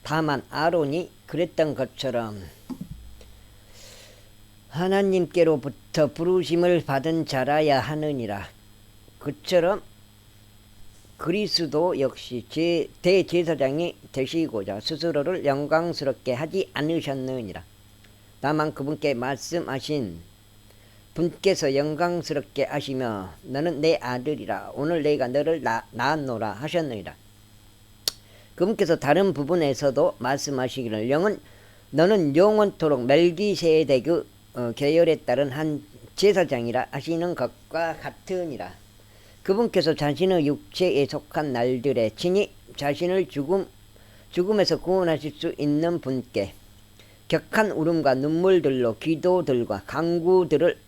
다만 아론이 그랬던 것처럼 하나님께로부터 부르심을 받은 자라야 하느니라. 그처럼 그리스도 역시 대제사장이 되시고자 스스로를 영광스럽게 하지 않으셨느니라. 다만 그분께 말씀하신 분께서 영광스럽게 하시며 너는 내 아들이라 오늘 내가 너를 낳았노라 하셨느니라. 그분께서 다른 부분에서도 말씀하시기를 너는 영원토록 멜기세덱의 계열에 따른 한 제사장이라 하시는 것과 같으니라. 그분께서 자신의 육체에 속한 날들에 친히 자신을 죽음에서 구원하실 수 있는 분께 격한 울음과 눈물들로 기도들과 간구들을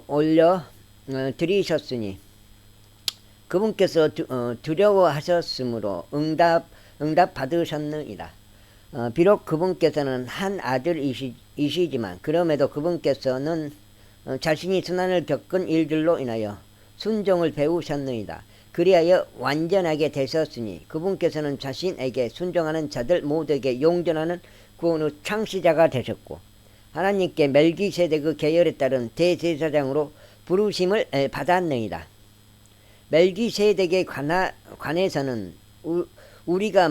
올려 드리셨으니 그분께서 두려워하셨으므로 응답 받으셨느니라. 비록 그분께서는 한 아들이시지만 그럼에도 그분께서는 자신이 순환을 겪은 일들로 인하여 순종을 배우셨느니라. 그리하여 완전하게 되셨으니 그분께서는 자신에게 순종하는 자들 모두에게 용전하는 구원의 창시자가 되셨고 하나님께 멜기세덱의 계열에 따른 대제사장으로 부르심을 받았느니라. 멜기세덱에 관해서는 우리가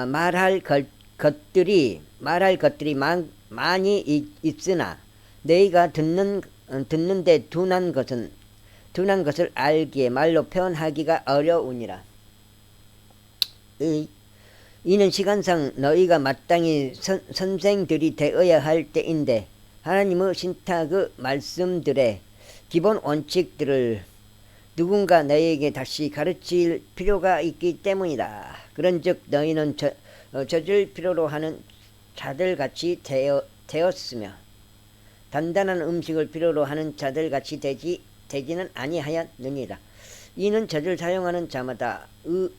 말할 것들이 많이 있으나 너희가 듣는데 둔한 것을 알기에 말로 표현하기가 어려우니라. 이는 시간상 너희가 마땅히 선생들이 되어야 할 때인데 하나님의 신탁의 말씀들의 기본 원칙들을 누군가 너희에게 다시 가르칠 필요가 있기 때문이다. 그런즉 너희는 젖을 필요로 하는 자들같이 되었으며 단단한 음식을 필요로 하는 자들같이 되지는 아니하였느니라. 이는 젖을 사용하는 자마다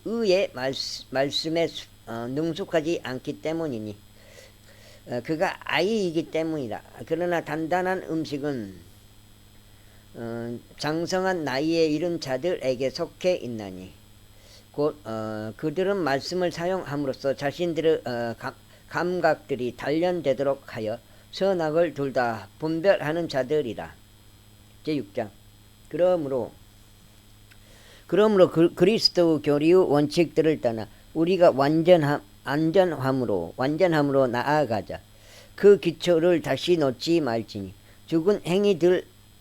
의의 말씀에 능숙하지 않기 때문이니 그가 아이이기 때문이다. 그러나 단단한 음식은 장성한 나이에 이른 자들에게 속해 있나니 곧 그들은 말씀을 사용함으로써 자신들의 감각들이 단련되도록 하여 선악을 둘 다 분별하는 자들이라. 제6장 그러므로 그리스도 교리의 원칙들을 떠나 우리가 완전함으로 나아가자. 그 기초를 다시 놓지 말지니 죽은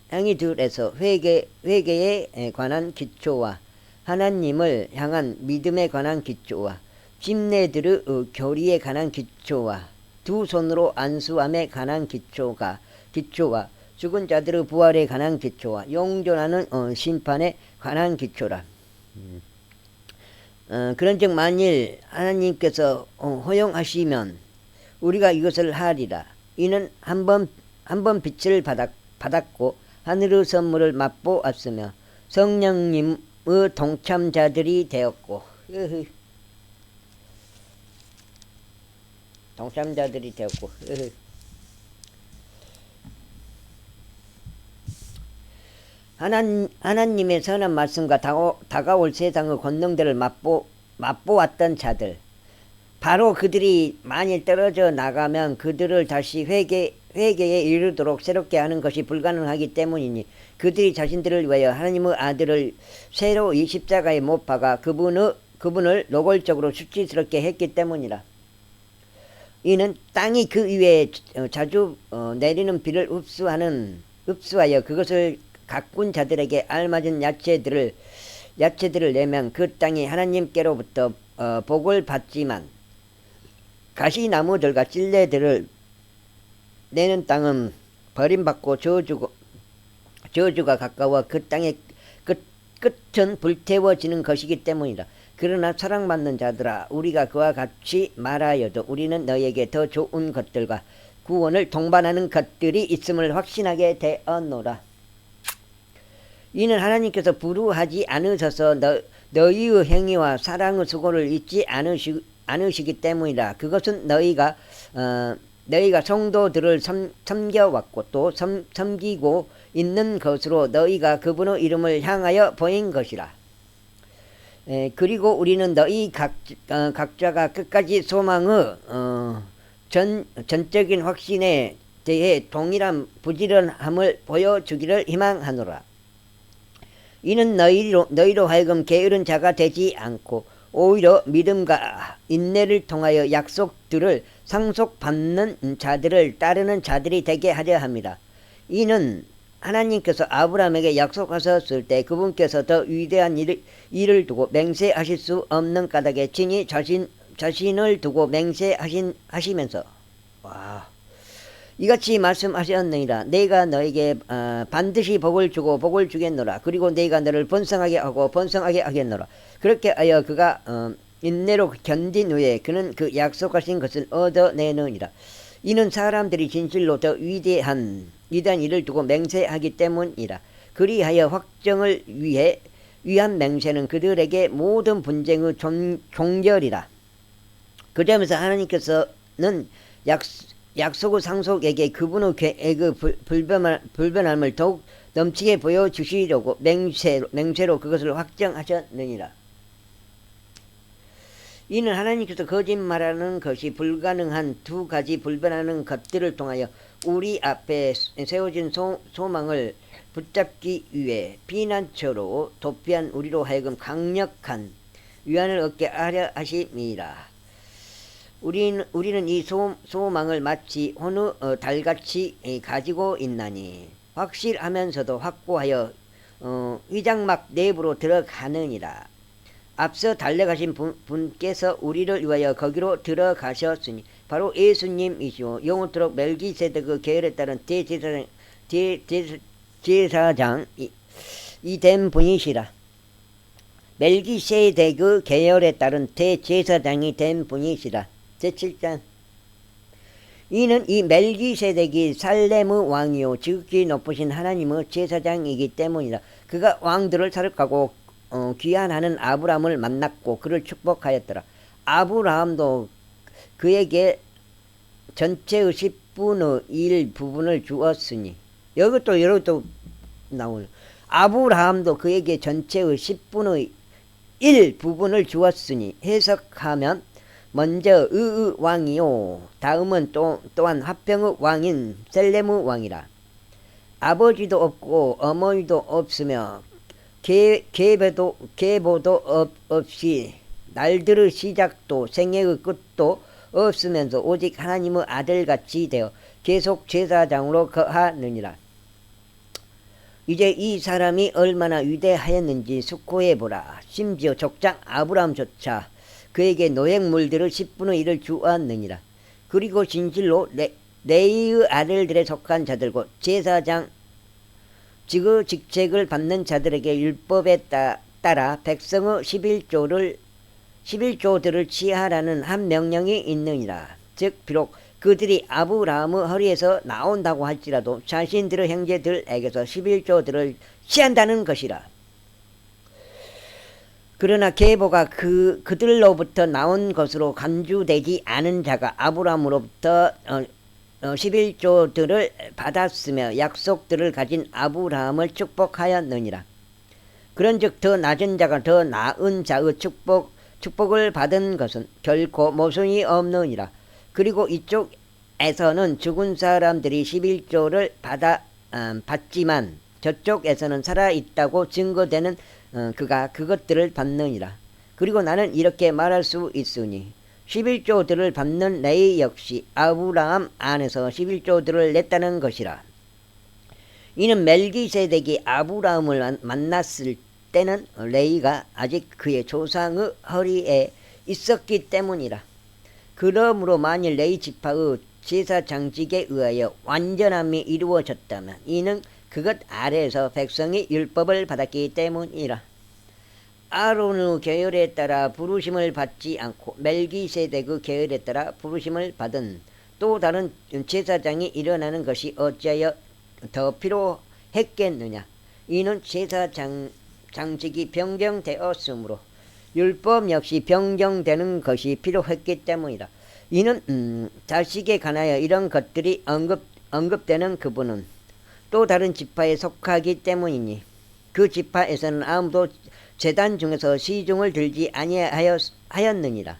행위들에서 회개에 관한 기초와 하나님을 향한 믿음에 관한 기초와 집례들의 교리에 관한 기초와 두 손으로 안수함에 관한 기초와 죽은 자들의 부활에 관한 기초와 용전하는 심판에 관한 기초라. 그런즉 만일 하나님께서 허용하시면 우리가 이것을 하리라. 이는 한 번 빛을 받았고 하늘의 선물을 맛보았으며 성령님의 동참자들이 되었고 하나님의 선한 말씀과 다가올 세상의 권능들을 맛보았던 자들, 바로 그들이 만일 떨어져 나가면 그들을 다시 회개에 이르도록 새롭게 하는 것이 불가능하기 때문이니 그들이 자신들을 위하여 하나님의 아들을 새로 이 십자가에 못 박아 그분을 노골적으로 수치스럽게 했기 때문이라. 이는 땅이 그 위에 자주 내리는 비를 흡수하여 그것을 가꾼 자들에게 알맞은 야채들을 내면 그 땅이 하나님께로부터 복을 받지만 가시나무들과 찔레들을 내는 땅은 버림받고 저주가 가까워 그 땅의 끝은 불태워지는 것이기 때문이다. 그러나 사랑받는 자들아, 우리가 그와 같이 말하여도 우리는 너희에게 더 좋은 것들과 구원을 동반하는 것들이 있음을 확신하게 되었노라. 이는 하나님께서 불우하지 않으셔서 너희의 행위와 사랑의 수고를 잊지 않으시기 때문이라. 그것은 너희가 성도들을 섬겨왔고 또 섬기고 있는 것으로 너희가 그분의 이름을 향하여 보인 것이라. 그리고 우리는 너희 각자가 끝까지 소망의 전적인 확신에 대해 동일한 부지런함을 보여주기를 희망하노라. 이는 너희로 하여금 게으른 자가 되지 않고 오히려 믿음과 인내를 통하여 약속들을 상속받는 자들을 따르는 자들이 되게 하려 합니다. 이는 하나님께서 아브라함에게 약속하셨을 때 그분께서 더 위대한 일을 두고 맹세하실 수 없는 까닭에 친히 자신을 두고 맹세하시면서 이같이 말씀하셨느니라. 내가 너에게 반드시 복을 주고 복을 주겠노라. 그리고 내가 너를 번성하게 하고 번성하게 하겠노라. 그렇게 하여 그가 인내로 견딘 후에 그는 그 약속하신 것을 얻어내느니라. 이는 사람들이 진실로 더 위대한 일을 두고 맹세하기 때문이라. 그리하여 확정을 위한 맹세는 그들에게 모든 분쟁의 종결이라. 그 점에서 하나님께서는 약속의 상속에게 그분의 계획의 불변함을 더욱 넘치게 보여주시려고 맹세로 그것을 확정하셨느니라. 이는 하나님께서 거짓말하는 것이 불가능한 두 가지 불변하는 것들을 통하여 우리 앞에 세워진 소망을 붙잡기 위해 피난처로 도피한 우리로 하여금 강력한 위안을 얻게 하려 하심이라. 우리는 이 소망을 마치 어느 달같이 가지고 있나니 확실하면서도 확고하여 휘장막 내부로 들어가느니라. 앞서 달려가신 분께서 우리를 위하여 거기로 들어가셨으니 바로 예수님이시오. 영원토록 멜기세덱의 계열에 따른 대제사장이 된 분이시라. 멜기세덱의 계열에 따른 대제사장이 된 분이시라. 제7장. 이는 이 멜기세덱이 살렘의 왕이요 지극히 높으신 하나님의 제사장이기 때문이라. 그가 왕들을 사륙하고 귀환하는 아브라함을 만났고 그를 축복하였더라. 아브라함도 그에게 전체의 10분의 1 부분을 주었으니 여기도 나오죠. 아브라함도 그에게 전체의 10분의 1 부분을 주었으니 해석하면 먼저 의의 왕이요 다음은 또한 화평의 왕인 셀렘의 왕이라. 아버지도 없고 어머니도 없으며 계보도 없이 날들의 시작도 생애의 끝도 없으면서 오직 하나님의 아들같이 되어 계속 제사장으로 거하느니라. 이제 이 사람이 얼마나 위대하였는지 숙고해보라. 심지어 족장 아브라함조차 그에게 노획물들을 10분의 1을 주었느니라. 그리고 진실로 레위의 아들들에 속한 자들과 제사장 그 직책을 받는 자들에게 율법에 따라 백성의 11조들을 취하라는 한 명령이 있느니라. 즉 비록 그들이 아브라함의 허리에서 나온다고 할지라도 자신들의 형제들에게서 11조들을 취한다는 것이라. 그러나 계보가 그들로부터 나온 것으로 간주되지 않은 자가 아브라함으로부터 11조들을 받았으며 약속들을 가진 아브라함을 축복하였느니라. 그런즉 더 낮은 자가 더 나은 자의 축복을 받은 것은 결코 모순이 없느니라. 그리고 이쪽에서는 죽은 사람들이 11조를 받지만 저쪽에서는 살아있다고 증거되는 그가 그것들을 받느니라. 그리고 나는 이렇게 말할 수 있으니 11조들을 받는 레위 역시 아브라함 안에서 11조들을 냈다는 것이라. 이는 멜기세덱이 아브라함을 만났을 때는 레위가 아직 그의 조상의 허리에 있었기 때문이라. 그러므로 만일 레위 지파의 제사장직에 의하여 완전함이 이루어졌다면 이는 그것 아래에서 백성이 율법을 받았기 때문이라. 아론의 계열에 따라 부르심을 받지 않고 멜기세덱의 계열에 따라 부르심을 받은 또 다른 제사장이 일어나는 것이 어찌하여 더 필요했겠느냐. 이는 제사장직이 변경되었으므로 율법 역시 변경되는 것이 필요했기 때문이다. 이는 자식에 관하여 이런 것들이 언급되는 그분은 또 다른 지파에 속하기 때문이니 그 지파에서는 아무도 제단 중에서 시중을 들지 아니하였느니라.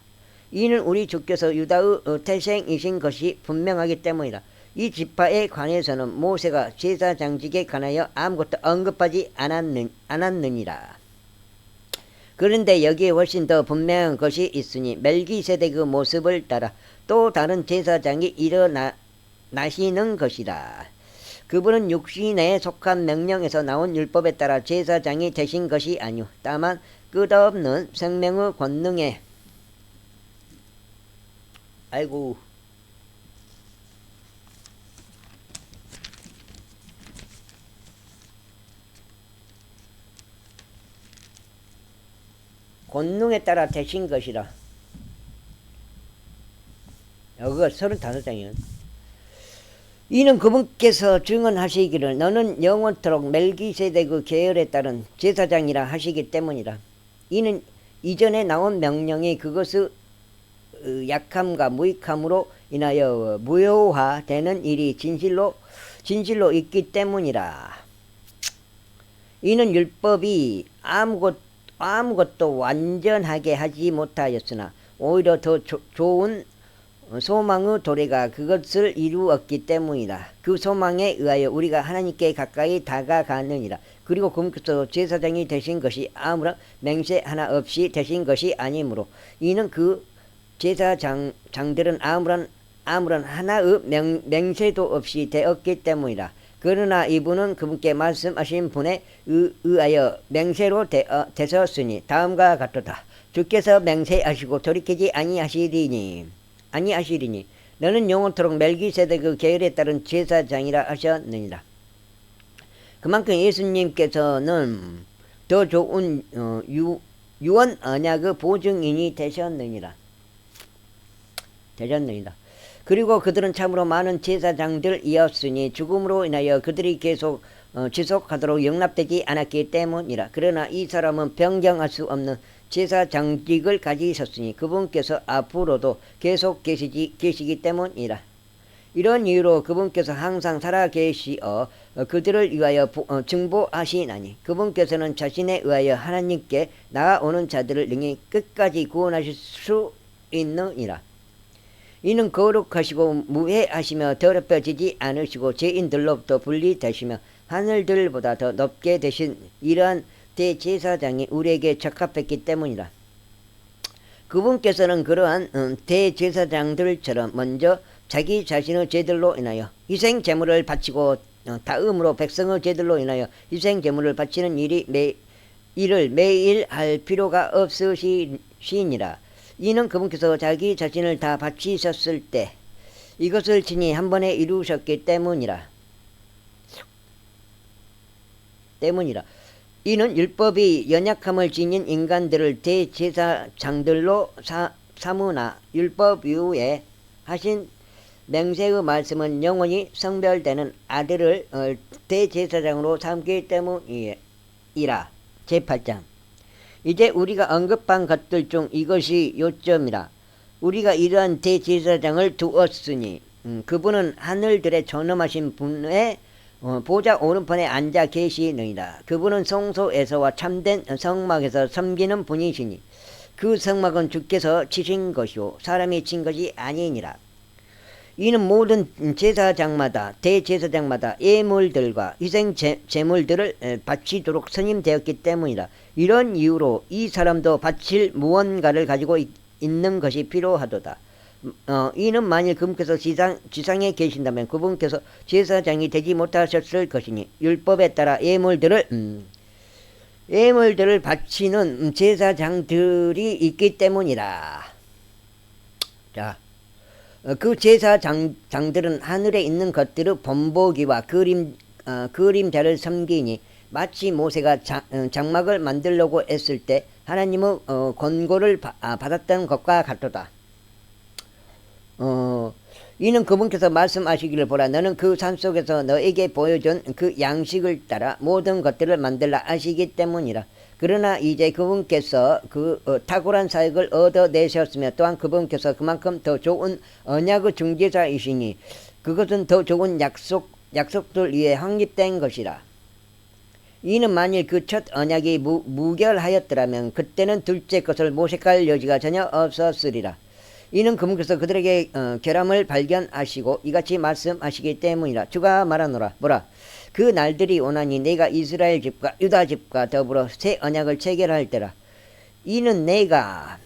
이는 우리 주께서 유다의 태생이신 것이 분명하기 때문이라. 이 지파에 관해서는 모세가 제사장직에 관하여 아무것도 언급하지 않았느니라. 그런데 여기에 훨씬 더 분명한 것이 있으니 멜기세덱의 모습을 따라 또 다른 제사장이 일어나시는 것이라. 그분은 육신에 속한 명령에서 나온 율법에 따라 제사장이 되신 것이 아니오 다만 끝없는 생명의 권능에 권능에 따라 되신 것이라. 여기가 35장이요. 이는 그분께서 증언하시기를 너는 영원토록 멜기세덱의 계열에 따른 제사장이라 하시기 때문이라. 이는 이전에 나온 명령이 그것의 약함과 무익함으로 인하여 무효화되는 일이 진실로 있기 때문이라. 이는 율법이 아무것도 완전하게 하지 못하였으나 오히려 더 좋은 소망의 도래가 그것을 이루었기 때문이다. 그 소망에 의하여 우리가 하나님께 가까이 다가가느니라. 그리고 그분께서 제사장이 되신 것이 아무런 맹세 하나 없이 되신 것이 아니므로 이는 그 제사장들은 아무런 하나의 맹세도 없이 되었기 때문이다. 그러나 이분은 그분께 말씀하신 분에 의하여 맹세로 되셨으니 다음과 같도다. 주께서 맹세하시고 돌이키지 아니하시리니 너는 영원토록 멜기세덱의 계열에 따른 제사장이라 하셨느니라. 그만큼 예수님께서는 더 좋은 유언 언약의 보증인이 되셨느니라. 그리고 그들은 참으로 많은 제사장들이었으니 죽음으로 인하여 그들이 계속 지속하도록 용납되지 않았기 때문이라. 그러나 이 사람은 변경할 수 없는 제사장직을 가지셨으니 그분께서 앞으로도 계속 계시기 때문이라. 이런 이유로 그분께서 항상 살아계시어 그들을 위하여 증보하시나니 그분께서는 자신에 의하여 하나님께 나아오는 자들을 능히 끝까지 구원하실 수 있느니라. 이는 거룩하시고 무해하시며 더럽혀지지 않으시고 죄인들로부터 분리되시며 하늘들보다 더 높게 되신 이러한 대제사장이 우리에게 적합했기 때문이라. 그분께서는 그러한 대제사장들처럼 먼저 자기 자신의 죄들로 인하여 희생 제물을 바치고 다음으로 백성의 죄들로 인하여 희생 제물을 바치는 일을 매일 할 필요가 없으시니라. 이는 그분께서 자기 자신을 다 바치셨을 때 이것을 친히 한 번에 이루셨기 때문이라. 이는 율법이 연약함을 지닌 인간들을 대제사장들로 삼으나 율법 이후에 하신 맹세의 말씀은 영원히 성별되는 아들을 대제사장으로 삼기 때문이라. 제8장 이제 우리가 언급한 것들 중 이것이 요점이라. 우리가 이러한 대제사장을 두었으니 그분은 하늘들의 존엄하신 분의 보좌 오른편에 앉아 계시느니라. 그분은 성소에서와 참된 성막에서 섬기는 분이시니 그 성막은 주께서 치신 것이요 사람이 친 것이 아니니라. 이는 모든 제사장마다 대제사장마다 예물들과 희생 제물들을 바치도록 선임되었기 때문이라. 이런 이유로 이 사람도 바칠 무언가를 가지고 있는 것이 필요하도다. 이는 만일 그분께서 지상에 계신다면 그분께서 제사장이 되지 못하셨을 것이니 율법에 따라 예물들을 바치는 제사장들이 있기 때문이라. 자, 그 제사장들은 하늘에 있는 것들의 본보기와 그림자를 섬기니 마치 모세가 장막을 만들려고 했을 때 하나님의 권고를 받았던 것과 같도다. 이는 그분께서 말씀하시기를 보라 너는 그 산속에서 너에게 보여준 그 양식을 따라 모든 것들을 만들라 하시기 때문이라. 그러나 이제 그분께서 그 탁월한 사역을 얻어내셨으며 또한 그분께서 그만큼 더 좋은 언약의 중재자이시니 그것은 더 좋은 약속들 위에 확립된 것이라. 이는 만일 그 첫 언약이 무결하였더라면 그때는 둘째 것을 모색할 여지가 전혀 없었으리라. 이는 그분께서 그들에게 결함을 발견하시고 이같이 말씀하시기 때문이라. 주가 말하노라. 뭐라? 그 날들이 오나니 내가 이스라엘 집과 유다 집과 더불어 새 언약을 체결할 때라. 이는 내가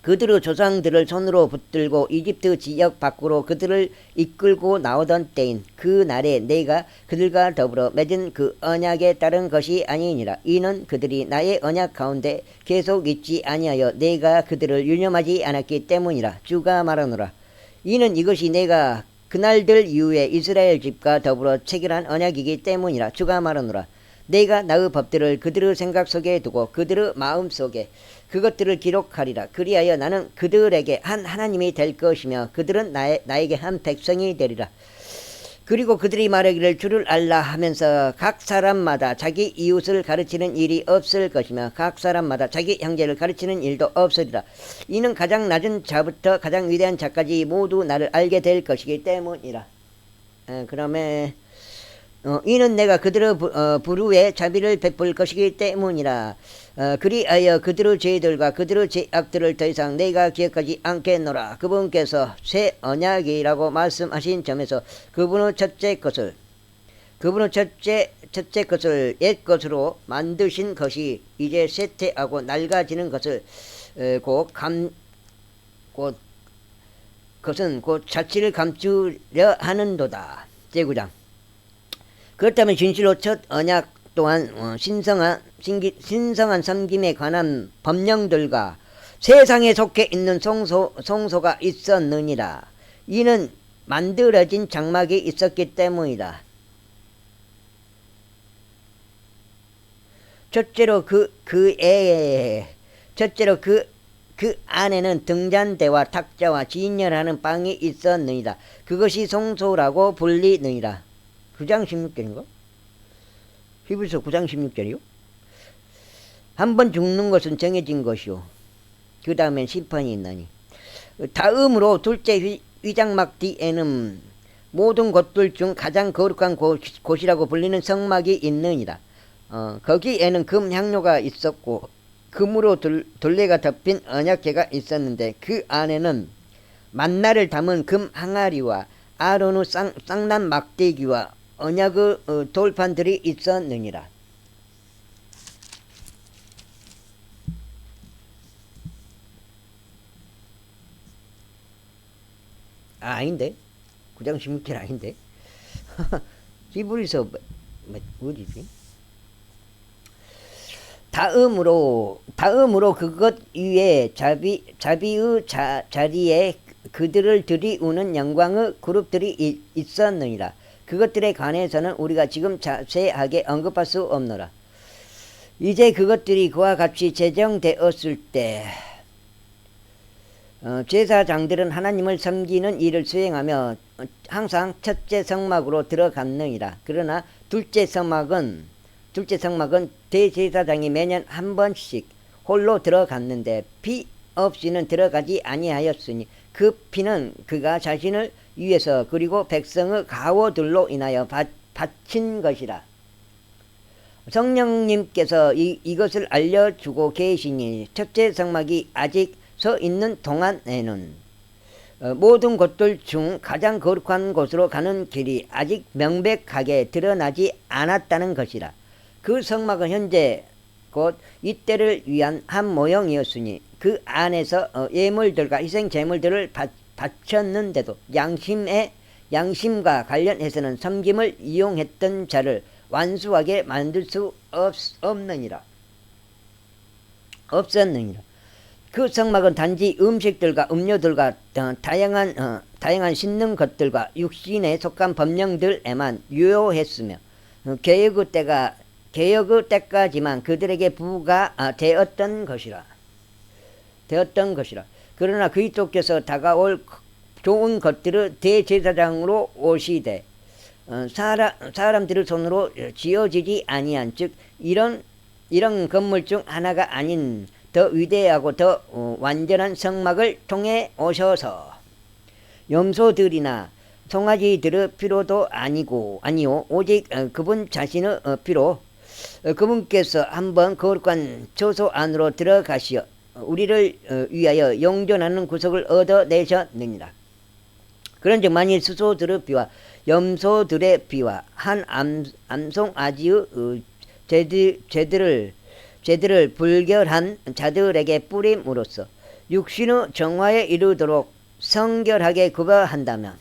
그들의 조상들을 손으로 붙들고 이집트 지역 밖으로 그들을 이끌고 나오던 때인 그 날에 내가 그들과 더불어 맺은 그 언약에 따른 것이 아니니라. 이는 그들이 나의 언약 가운데 계속 있지 아니하여 내가 그들을 유념하지 않았기 때문이라. 주가 말하노라. 이는 이것이 내가 그날들 이후에 이스라엘 집과 더불어 체결한 언약이기 때문이라. 주가 말하노라. 내가 나의 법들을 그들의 생각 속에 두고 그들의 마음 속에 그것들을 기록하리라. 그리하여 나는 그들에게 한 하나님이 될 것이며 그들은 나에게 한 백성이 되리라. 그리고 그들이 말하기를 주를 알라 하면서 각 사람마다 자기 이웃을 가르치는 일이 없을 것이며 각 사람마다 자기 형제를 가르치는 일도 없으리라. 이는 가장 낮은 자부터 가장 위대한 자까지 모두 나를 알게 될 것이기 때문이라. 그러면 이는 내가 그들의 부르에 자비를 베풀 것이기 때문이라. 그리하여 그들의 죄들과 그들의 죄악들을 더 이상 내가 기억하지 않겠노라. 그분께서 새 언약이라고 말씀하신 점에서 그분의 첫째 것을 옛 것으로 만드신 것이 이제 쇠퇴하고 낡아지는 것을 그것은 곧 자취를 감추려 하는도다. 제9장. 그렇다면 진실로 첫 언약 또한 신성한 섬김에 관한 법령들과 세상에 속해 있는 성소가 있었느니라. 이는 만들어진 장막이 있었기 때문이다. 첫째로 그 안에는 등잔대와 탁자와 진열하는 방이 있었느니라. 그것이 성소라고 불리느니라. 9장 16절인가? 히브리서 9장 16절이요? 한 번 죽는 것은 정해진 것이요. 그 다음엔 심판이 있나니. 다음으로 둘째 위장막 뒤에는 모든 것들 중 가장 거룩한 곳이라고 불리는 성막이 있느니라. 거기에는 금 향료가 있었고 금으로 둘레가 덮인 언약궤가 있었는데 그 안에는 만나를 담은 금 항아리와 아론의 쌍난 막대기와 언약의 돌판들이 있었느니라. 아닌데? 9장 16절 아닌데? 히브리서 어디지? 다음으로 그것 위에 자비의 자리에 그들을 들이우는 영광의 그룹들이 있었느니라. 그것들에 관해서는 우리가 지금 자세하게 언급할 수 없노라. 이제 그것들이 그와 같이 제정되었을 때 제사장들은 하나님을 섬기는 일을 수행하며 항상 첫째 성막으로 들어갔느니라. 그러나 둘째 성막은 대제사장이 매년 한 번씩 홀로 들어갔는데 피 없이는 들어가지 아니하였으니 그 피는 그가 자신을 위해서 그리고 백성의 가워들로 인하여 바친 것이라. 성령님께서 이것을 알려주고 계시니 첫째 성막이 아직 서 있는 동안에는 모든 곳들 중 가장 거룩한 곳으로 가는 길이 아직 명백하게 드러나지 않았다는 것이라. 그 성막은 현재 곧 이때를 위한 한 모형이었으니 그 안에서 예물들과 희생 제물들을 바쳤는데도 양심과 관련해서는 섬김을 이용했던 자를 완수하게 만들 수 없었느니라. 그 성막은 단지 음식들과 음료들과 다양한 씻는 것들과 육신에 속한 법령들에만 유효했으며 개혁의 때까지만 그들에게 부가 되었던 것이라. 그러나 그리스도께서 다가올 좋은 것들을 대제사장으로 오시되 사람들의 손으로 지어지지 아니한 즉 이런 건물 중 하나가 아닌 더 위대하고 더 완전한 성막을 통해 오셔서 염소들이나 송아지들의 피로도 아니요 오직 그분 자신의 피로 그분께서 한번 거룩한 처소 안으로 들어가시어 우리를 위하여 용존하는 구속을 얻어내셨느니라. 그런즉 만일 수소들의 피와 염소들의 피와 한 암송아지의 죄들을 불결한 자들에게 뿌림으로써 육신의 정화에 이르도록 성결하게 구별한다면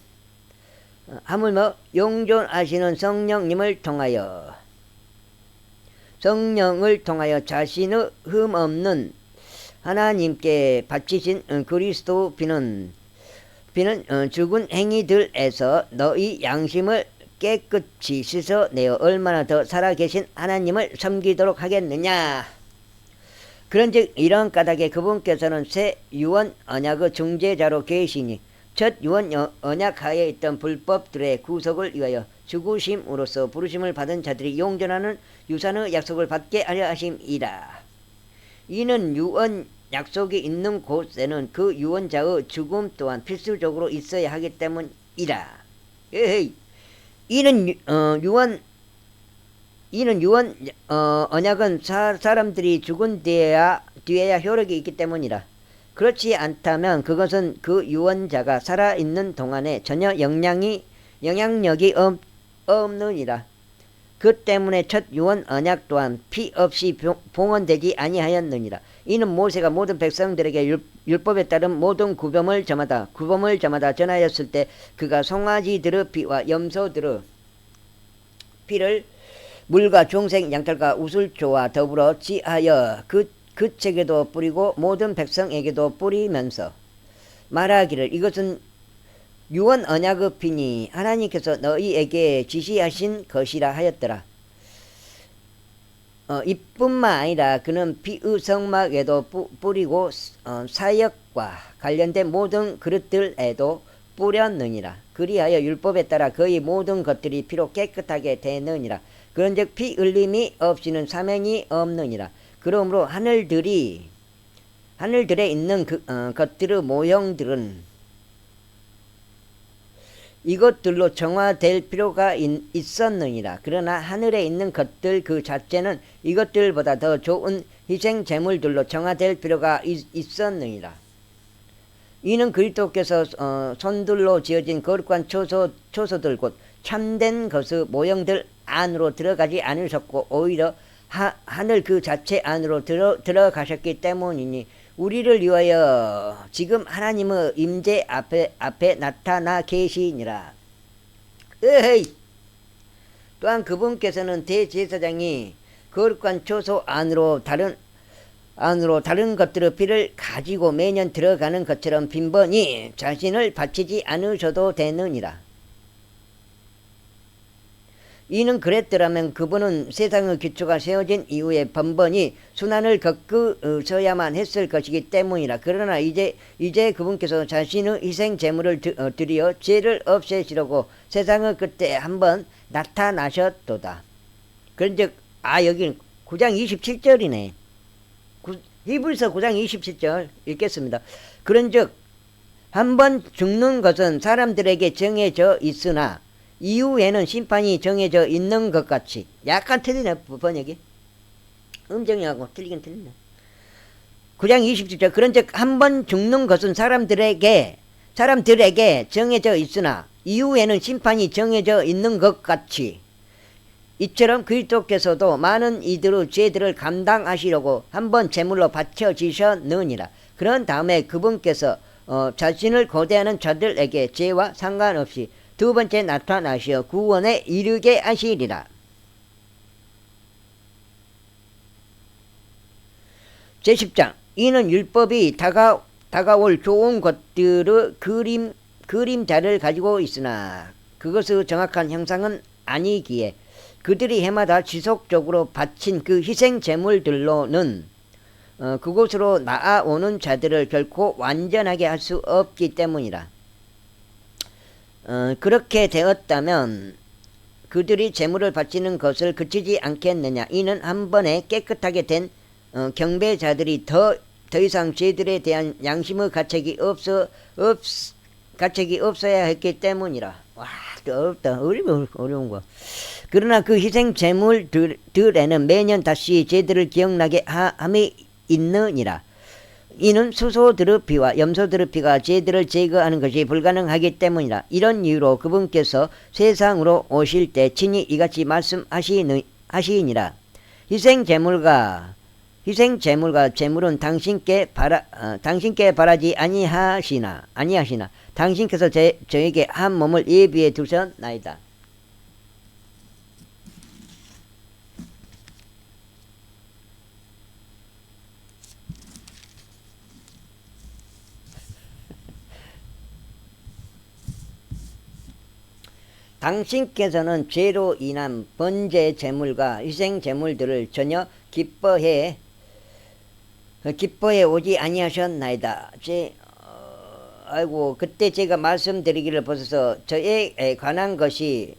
하물며 용존하시는 성령을 통하여 자신의 흠없는 하나님께 바치신 그리스도 피는 죽은 행위들에서 너희 양심을 깨끗이 씻어내어 얼마나 더 살아계신 하나님을 섬기도록 하겠느냐. 그런즉 이런 까닭에 그분께서는 새 유언 언약의 중재자로 계시니 첫 유언 언약 하에 있던 불법들의 구속을 위하여 죽으심으로써 부르심을 받은 자들이 용전하는 유산의 약속을 받게 하려 하심이라. 이는 유언 약속이 있는 곳에는 그 유언자의 죽음 또한 필수적으로 있어야 하기 때문이라. 에헤이. 이는 유언 언약은 사람들이 죽은 뒤에야 효력이 있기 때문이라. 그렇지 않다면 그것은 그 유언자가 살아있는 동안에 전혀 영향력이 없느니라. 그 때문에 첫 유언 언약 또한 피 없이 봉헌되지 아니하였느니라. 이는 모세가 모든 백성들에게 율법에 따른 모든 구범을 저마다 전하였을 때 그가 송아지들의 피와 염소들의 피를 물과 중생 양털과 우슬초와 더불어 지하여 그 책에도 뿌리고 모든 백성에게도 뿌리면서 말하기를 이것은 유언 언약의 피니 하나님께서 너희에게 지시하신 것이라 하였더라. 이뿐만 아니라 그는 피의 성막에도 뿌리고 사역과 관련된 모든 그릇들에도 뿌렸느니라. 그리하여 율법에 따라 거의 모든 것들이 피로 깨끗하게 되느니라. 그런즉 피 흘림이 없이는 사명이 없느니라. 그러므로 하늘들에 있는 것들의 모형들은 이것들로 정화될 필요가 있었느니라. 그러나 하늘에 있는 것들 그 자체는 이것들보다 더 좋은 희생 제물들로 정화될 필요가 있었느니라. 이는 그리스도께서 손들로 지어진 거룩한 초소들 곧 참된 것의 모형들 안으로 들어가지 않으셨고 오히려 하늘 그 자체 안으로 들어가셨기 때문이니 우리를 위하여 지금 하나님의 임재 앞에 나타나 계시니라. 에헤이. 또한 그분께서는 대제사장이 거룩한 초소 안으로 다른 것들의 피를 가지고 매년 들어가는 것처럼 빈번히 자신을 바치지 않으셔도 되느니라. 이는 그랬더라면 그분은 세상의 기초가 세워진 이후에 번번이 순환을 겪으셔야만 했을 것이기 때문이라. 그러나 이제 그분께서 자신의 희생 제물을 드리어 죄를 없애시려고 세상의 끝에 한번 나타나셨도다. 그런즉 여기는 9장 27절이네. 히브리서 9장 27절 읽겠습니다. 그런즉 한번 죽는 것은 사람들에게 정해져 있으나 이후에는 심판이 정해져 있는 것 같이. 약간 틀리네 번역이. 음정이하고 틀리긴 틀리네. 9장 27절 그런즉 한번 죽는 것은 사람들에게 정해져 있으나 이후에는 심판이 정해져 있는 것 같이 이처럼 그리스도께서도 많은 이들의 죄들을 감당하시려고 한번 제물로 바쳐지셨느니라. 그런 다음에 그분께서 자신을 고대하는 자들에게 죄와 상관없이 두 번째 나타나시어 구원에 이르게 하시리라. 제10장 이는 율법이 다가올 좋은 것들의 그림자를 가지고 있으나 그것의 정확한 형상은 아니기에 그들이 해마다 지속적으로 바친 그 희생 제물들로는 그곳으로 나아오는 자들을 결코 완전하게 할 수 없기 때문이라. 그렇게 되었다면 그들이 제물을 바치는 것을 그치지 않겠느냐. 이는 한 번에 깨끗하게 된 경배자들이 더 이상 죄들에 대한 양심의 가책이 없어야 했기 때문이라. 와, 어렵다. 어려운 거. 그러나 그 희생 제물들에는 매년 다시 제들을 기억나게 함이 있느니라. 이는 수소들의 피와 염소들의 피가 죄들을 제거하는 것이 불가능하기 때문이라. 이런 이유로 그분께서 세상으로 오실 때 친히 이같이 말씀하시니라. 희생 제물과 제물은 당신께 바라지 아니하시나 당신께서 저에게 한 몸을 예비해 두셨나이다. 당신께서는 죄로 인한 번제 제물과 희생 제물들을 전혀 기뻐해 오지 아니하셨나이다. 그때 제가 말씀드리기를 보셔서 저에 관한 것이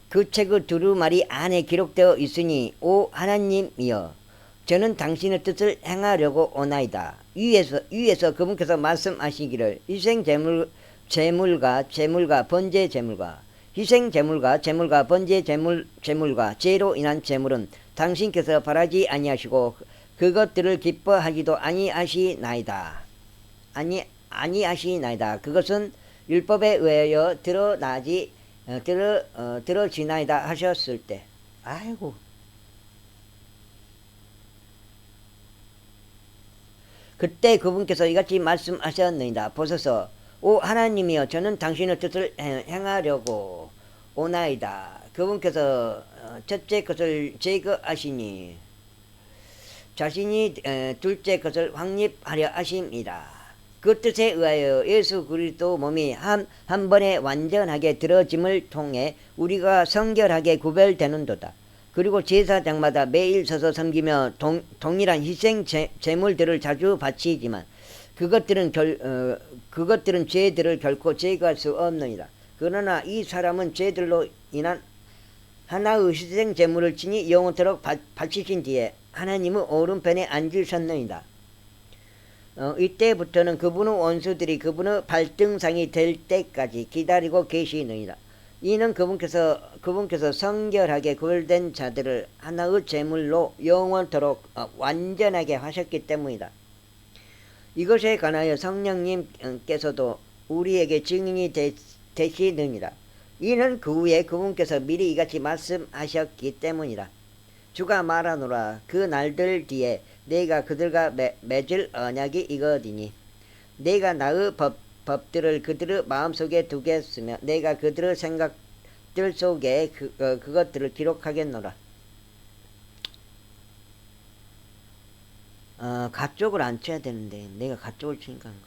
그 책의 두루마리 안에 기록되어 있으니 오 하나님이여 저는 당신의 뜻을 행하려고 오나이다. 위에서 그분께서 말씀하시기를 희생 제물과 번제 제물과 희생 제물과 번제 제물과 죄로 인한 제물은 당신께서 바라지 아니하시고 그것들을 기뻐하지도 아니하시나이다. 아니하시나이다. 그것은 율법에 의하여 드러지나이다 하셨을 때. 아이고. 그때 그분께서 이같이 말씀하셨느니라. 보소서 오 하나님이여 저는 당신의 뜻을 행하려고 오나이다. 그분께서 첫째 것을 제거하시니 자신이 둘째 것을 확립하려 하십니다. 그 뜻에 의하여 예수 그리스도 몸이 한 번에 완전하게 들어짐을 통해 우리가 성결하게 구별되는도다. 그리고 제사장마다 매일 서서 섬기며 동일한 희생 제물들을 자주 바치지만 그것들은 죄들을 결코 제거할 수 없느니라. 그러나 이 사람은 죄들로 인한 하나의 희생 제물을 친히 영원토록 바치신 뒤에 하나님의 오른편에 앉으셨느니라. 이때부터는 그분의 원수들이 그분의 발등상이 될 때까지 기다리고 계시느니라. 이는 그분께서 성결하게 구별된 자들을 하나의 제물로 영원토록 완전하게 하셨기 때문이다. 이것에 관하여 성령님께서도 우리에게 증인이 되시느니라. 이는 그 후에 그분께서 미리 이같이 말씀하셨기 때문이라. 주가 말하노라. 그 날들 뒤에 내가 그들과 맺을 언약이 이거니니 내가 나의 법들을 그들의 마음속에 두겠으며 내가 그들의 생각들 속에 그것들을 기록하겠노라. 가쪽을 안 쳐야 되는데 내가 가쪽을 치니까 한가.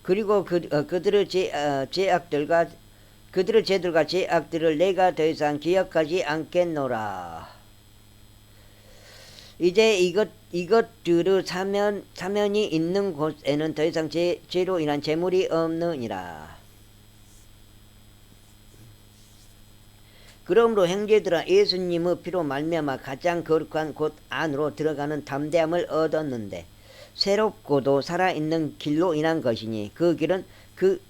그리고 그들의 죄들과 죄악들을 내가 더 이상 기억하지 않겠노라. 이제 이것들의 사면이 있는 곳에는 더 이상 죄로 인한 재물이 없느니라. 그러므로 형제들아 예수님의 피로 말미암아 가장 거룩한 곳 안으로 들어가는 담대함을 얻었는데 새롭고도 살아있는 길로 인한 것이니 그 길은 그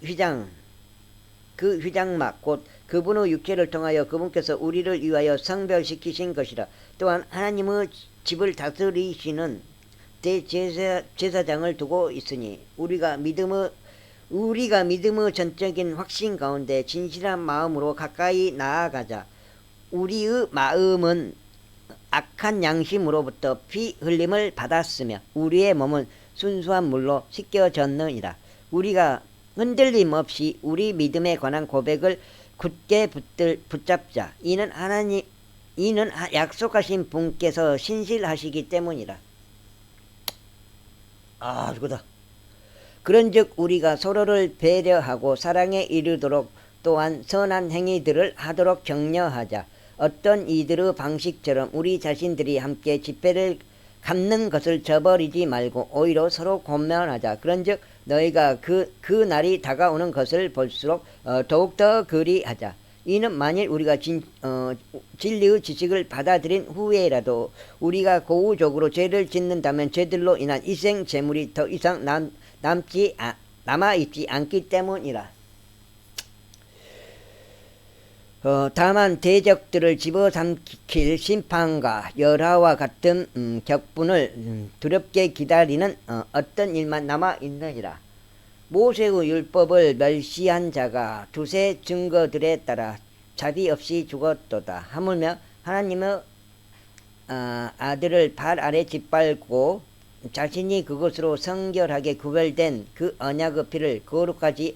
휘장막 곧 그분의 육체를 통하여 그분께서 우리를 위하여 성별시키신 것이라. 또한 하나님의 집을 다스리시는 대제사장을 두고 있으니 우리가 믿음의 전적인 확신 가운데 진실한 마음으로 가까이 나아가자. 우리의 마음은 악한 양심으로부터 피 흘림을 받았으며 우리의 몸은 순수한 물로 씻겨졌느니라. 우리가 흔들림 없이 우리 믿음에 관한 고백을 굳게 붙잡자. 이는 약속하신 분께서 신실하시기 때문이라. 그거다. 그런즉 우리가 서로를 배려하고 사랑에 이르도록 또한 선한 행위들을 하도록 격려하자. 어떤 이들의 방식처럼 우리 자신들이 함께 집회를 갖는 것을 저버리지 말고 오히려 서로 권면하자. 그런즉 너희가 그 날이 다가오는 것을 볼수록 더욱더 그리하자. 이는 만일 우리가 진리의 지식을 받아들인 후에라도 우리가 고의적으로 죄를 짓는다면 죄들로 인한 희생 제물이 더 이상 남아있지 않기 때문이라. 다만 대적들을 집어삼킬 심판과 열화와 같은 격분을 두렵게 기다리는 어떤 일만 남아 있느니라. 모세의 율법을 멸시한 자가 두세 증거들에 따라 자비 없이 죽었도다. 하물며 하나님의 아들을 발 아래 짓밟고 자신이 그것으로 성결하게 구별된 그 언약의 피를 거룩하지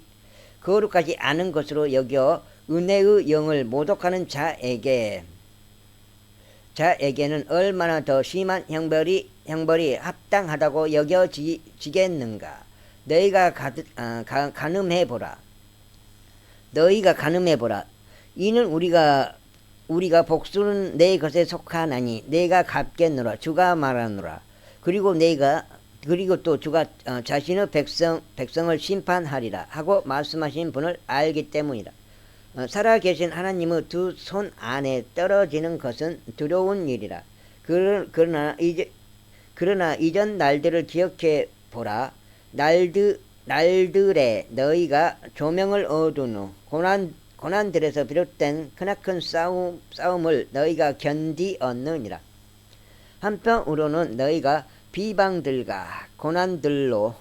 않은 것으로 여겨 은혜의 영을 모독하는 자에게는 얼마나 더 심한 형벌이 합당하다고 여겨지겠는가. 너희가 가늠해보라. 이는 우리가 복수는 내 것에 속하나니 내가 갚겠노라. 주가 말하노라. 그리고 또 주가 자신의 백성을 심판하리라 하고 말씀하신 분을 알기 때문이라. 살아계신 하나님의 두 손 안에 떨어지는 것은 두려운 일이라. 그러나 이전 날들을 기억해 보라. 날들에 너희가 조명을 얻은 후 고난들에서 비롯된 크나큰 싸움을 너희가 견디었느니라. 한편으로는 너희가 비방들과 고난들로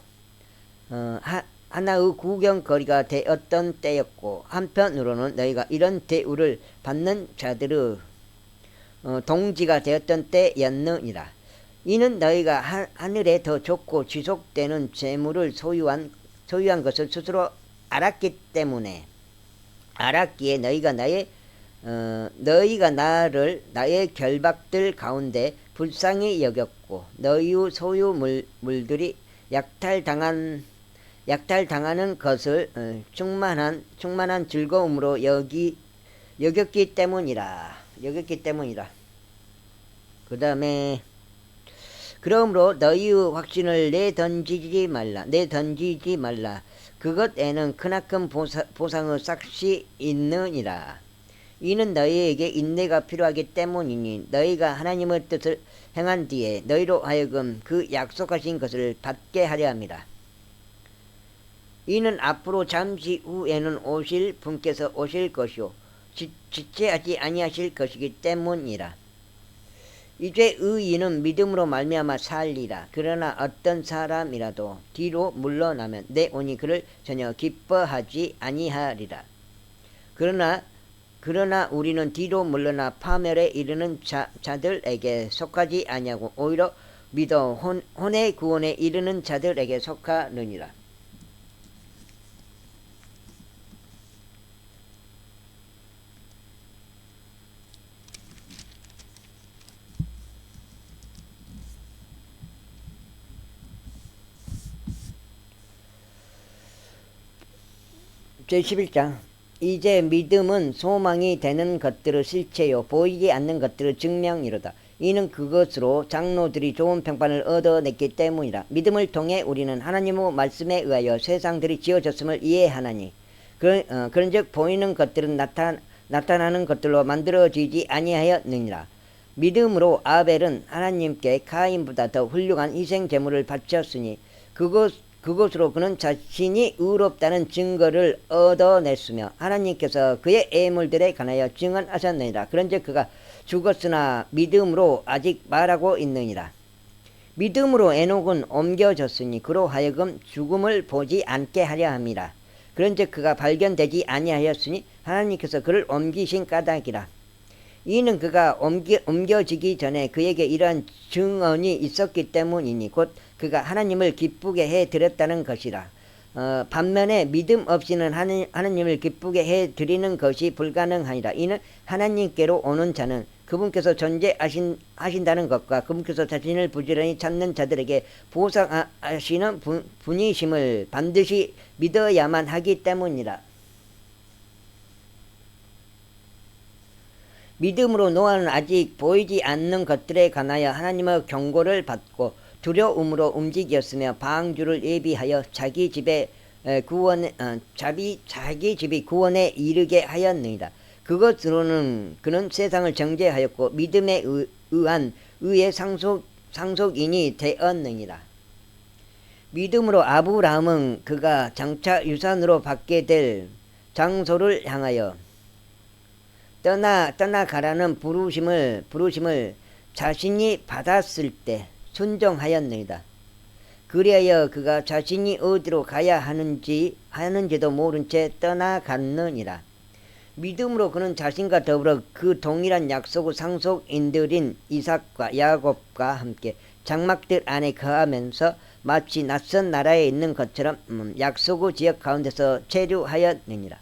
하나의 구경거리가 되었던 때였고, 한편으로는 너희가 이런 대우를 받는 자들의 동지가 되었던 때였느니라. 이는 너희가 하늘에 더 좋고 지속되는 재물을 소유한 것을 스스로 알았기에 너희가 나의 결박들 가운데 불쌍히 여겼고, 너희의 소유물들이 약탈당하는 것을 충만한 즐거움으로 여겼기 때문이라. 그 다음에 그러므로 너희의 확신을 내던지지 말라. 그것에는 크나큰 보상의 삭시 있느니라. 이는 너희에게 인내가 필요하기 때문이니 너희가 하나님의 뜻을 행한 뒤에 너희로 하여금 그 약속하신 것을 받게 하려 함이라. 이는 앞으로 잠시 후에는 오실 분께서 오실 것이요 지체하지 아니하실 것이기 때문이라. 이제 의인은 믿음으로 말미암아 살리라. 그러나 어떤 사람이라도 뒤로 물러나면 내 온이 그를 전혀 기뻐하지 아니하리라. 그러나 우리는 뒤로 물러나 파멸에 이르는 자들에게 속하지 아니하고 오히려 믿어 혼의 구원에 이르는 자들에게 속하느니라. 제11장. 이제 믿음은 소망이 되는 것들의 실체요 보이지 않는 것들의 증명이로다. 이는 그것으로 장로들이 좋은 평판을 얻어냈기 때문이라. 믿음을 통해 우리는 하나님의 말씀에 의하여 세상들이 지어졌음을 이해하나니 그런즉 보이는 것들은 나타나는 것들로 만들어지지 아니하였느니라. 믿음으로 아벨은 하나님께 가인보다 더 훌륭한 희생 제물을 바쳤으니 그것으로 그는 자신이 의롭다는 증거를 얻어냈으며 하나님께서 그의 애물들에 관하여 증언하셨느니라. 그런즉 그가 죽었으나 믿음으로 아직 말하고 있느니라. 믿음으로 에녹은 옮겨졌으니 그로 하여금 죽음을 보지 않게 하려 함이라. 그런즉 그가 발견되지 아니하였으니 하나님께서 그를 옮기신 까닭이라. 이는 그가 옮겨지기 전에 그에게 이러한 증언이 있었기 때문이니 곧 그가 하나님을 기쁘게 해드렸다는 것이라. 반면에 믿음 없이는 하나님을 기쁘게 해드리는 것이 불가능하니라. 이는 하나님께로 오는 자는 그분께서 존재하신다는 것과 그분께서 자신을 부지런히 찾는 자들에게 보상하시는 분이심을 반드시 믿어야만 하기 때문이라. 믿음으로 노아는 아직 보이지 않는 것들에 관하여 하나님의 경고를 받고 두려움으로 움직였으며 방주를 예비하여 자기 집이 구원에 이르게 하였느니라. 그것으로는 그는 세상을 정죄하였고 믿음에 의한 의의 상속인이 되었느니라. 믿음으로 아브라함은 그가 장차 유산으로 받게 될 장소를 향하여 떠나가라는 부르심을 자신이 받았을 때 순종하였느니라. 그리하여 그가 자신이 어디로 가야 하는지도 모른 채 떠나갔느니라. 믿음으로 그는 자신과 더불어 그 동일한 약속의 상속인들인 이삭과 야곱과 함께 장막들 안에 거하면서 마치 낯선 나라에 있는 것처럼 약속의 지역 가운데서 체류하였느니라.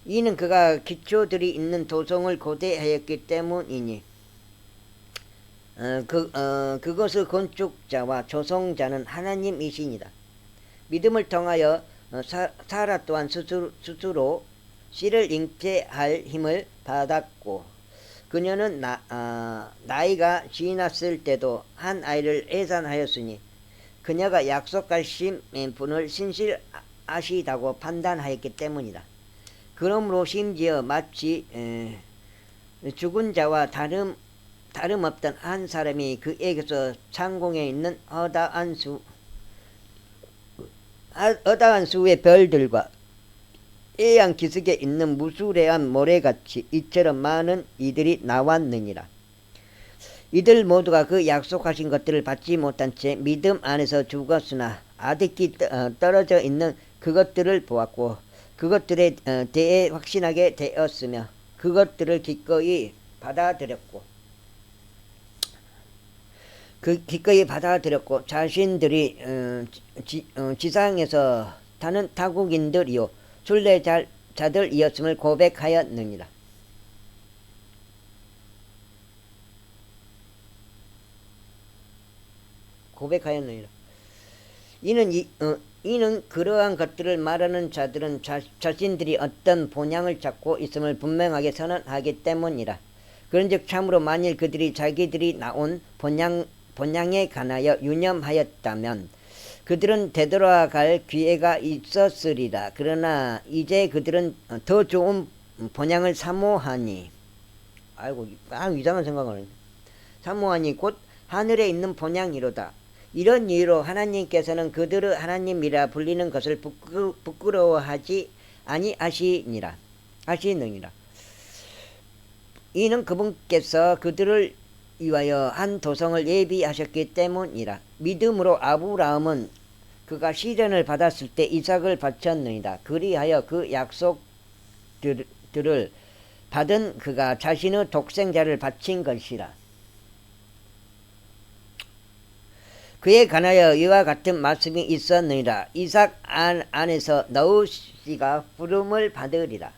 이는 그가 기초들이 있는 도성을 고대하였기 때문이니 그것의 건축자와 조성자는 하나님이시니라. 믿음을 통하여 사라 또한 스스로 씨를 잉태할 힘을 받았고 그녀는 나이가 지났을 때도 한 아이를 애산하였으니 그녀가 약속하신 분을 신실하시다고 판단하였기 때문이다. 그러므로 심지어 마치 죽은 자와 다름없던 한 사람이 그에게서 창공에 있는 허다한 수의 별들과 애양 기슭에 있는 무수레한 모래같이 이처럼 많은 이들이 나왔느니라. 이들 모두가 그 약속하신 것들을 받지 못한 채 믿음 안에서 죽었으나 아득히 떨어져 있는 그것들을 보았고 그것들에 대해 확신하게 되었으며 그것들을 기꺼이 받아들였고 자신들이 지상에서 타는 타국인들이요 순례자들이었음을 고백하였느니라. 이는 그러한 것들을 말하는 자들은 자신들이 어떤 본향을 찾고 있음을 분명하게 선언하기 때문이라. 그런즉 참으로 만일 그들이 자기들이 나온 본향에 관하여 유념하였다면 그들은 되돌아갈 기회가 있었으리라. 그러나 이제 그들은 더 좋은 본향을 사모하니 이상한 생각을 하네. 사모하니 곧 하늘에 있는 본향이로다. 이런 이유로 하나님께서는 그들을 하나님이라 불리는 것을 부끄러워하지 아니하시느니라. 이는 그분께서 그들을 위하여 한 도성을 예비하셨기 때문이라. 믿음으로 아브라함은 그가 시련을 받았을 때 이삭을 바쳤느니라. 그리하여 그 약속들을 받은 그가 자신의 독생자를 바친 것이라. 그에 관하여 이와 같은 말씀이 있었느니라. 이삭 안에서 너우씨가 부름을 받으리라.